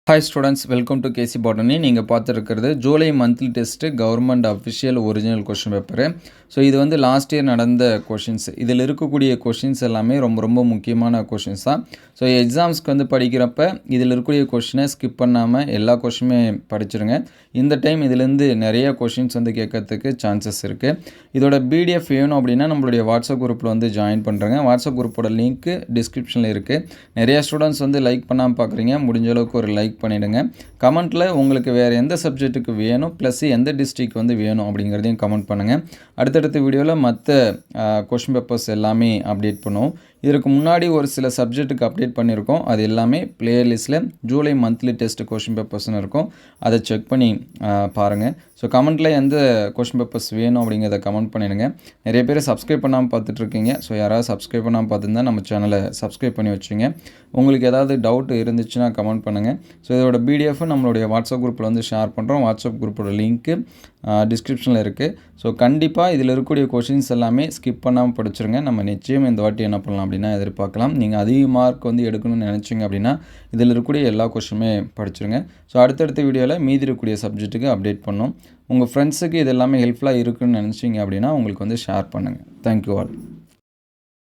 Hi students, welcome to KC botany. நீங்கள் பார்த்துருக்கிறது July monthly test government official original question paper. So இது வந்து last year நடந்த questions. இதில் இருக்கக்கூடிய கொஷின்ஸ் எல்லாமே ரொம்ப ரொம்ப முக்கியமான கொஷின்ஸ் தான். ஸோ எக்ஸாம்ஸ்க்கு வந்து படிக்கிறப்ப இதில் இருக்கக்கூடிய கொஷினை ஸ்கிப் பண்ணாமல் எல்லா கொஷினுமே படிச்சிருங்க. இந்த டைம் இதிலேருந்து நிறைய கொஷின்ஸ் வந்து கேட்கறதுக்கு சான்சஸ் இருக்குது. இதோட பிடிஎஃப் வேணும் அப்படின்னா நம்மளுடைய வாட்ஸ்அப் குரூப்பில் வந்து ஜாயின் பண்ணுறேங்க. வாட்ஸ்அப் குரூப்போட லிங்க்கு டிஸ்கிரிப்ஷனில் இருக்குது. நிறையா ஸ்டூடெண்ட்ஸ் வந்து லைக் பண்ணாமல் பார்க்குறீங்க. முடிஞ்ச அளவுக்கு ஒரு லைக் பண்ணிவிடுங்க. கமெண்ட்டில் உங்களுக்கு வேறு எந்த சப்ஜெக்ட்டுக்கு வேணும் ப்ளஸ் எந்த டிஸ்ட்ரிக் வந்து வேணும் அப்படிங்கிறதையும் கமெண்ட் பண்ணுங்கள். அடுத்தடுத்த வீடியோவில் மற்ற கொஷின் பேப்பர்ஸ் எல்லாமே அப்டேட் பண்ணுவோம். இதற்கு முன்னாடி ஒரு சில சப்ஜெக்ட்டுக்கு அப்டேட் பண்ணியிருக்கோம். அது எல்லாமே பிளேலிஸ்ட்டில் ஜூலை மந்த்லி டெஸ்ட் கொஷின் பேப்பர்ஸ்னு இருக்கும். அதை செக் பண்ணி பாருங்கள். ஸோ கமெண்ட்டில் எந்த கொஷின் பேப்பர்ஸ் வேணும் அப்படிங்கிறத கமெண்ட் பண்ணிடுங்க. நிறைய பேர் சப்ஸ்கிரைப் பண்ணாமல் பார்த்துட்ருக்கீங்க. ஸோ யாராவது சப்ஸ்கிரைப் பண்ணாமல் பார்த்துருந்தா நம்ம சேனலை சப்ஸ்கிரைப் பண்ணி வச்சுங்க. உங்களுக்கு ஏதாவது டவுட் இருந்துச்சுன்னா கமெண்ட் பண்ணுங்கள். ஸோ இதோட பிடிஎஃப் நம்மளுடைய வாட்ஸ்அப் குரூப்பில் வந்து ஷேர் பண்ணுறோம். வாட்ஸ்அப் குரூப்போட லிங்க்கு டிஸ்கிரிப்ஷனில் இருக்குது. ஸோ கண்டிப்பாக இதில் இருக்கக்கூடிய கொஷின்ஸ் எல்லாமே ஸ்கிப் பண்ணாமல் படிச்சிருங்க. நம்ம நிச்சயம் இந்த வாட்டி என்ன பண்ணலாம் அப்படின்னா எதிர்பார்க்கலாம். நீங்கள் அதிக மார்க் வந்து எடுக்கணும்னு நினச்சிங்க அப்படின்னா இதில் இருக்கக்கூடிய எல்லா கொஷினுமே படிச்சிருங்க. ஸோ அடுத்தடுத்த வீடியோவில் மீதி இருக்கக்கூடிய சப்ஜெக்ட்டுக்கு அப்டேட் பண்ணோம். உங்கள் ஃப்ரெண்ட்ஸுக்கு இது எல்லாமே ஹெல்ப்ஃபுல்லாக இருக்குன்னு நினச்சிங்க அப்படின்னா உங்களுக்கு வந்து ஷேர் பண்ணுங்கள். Thank you all.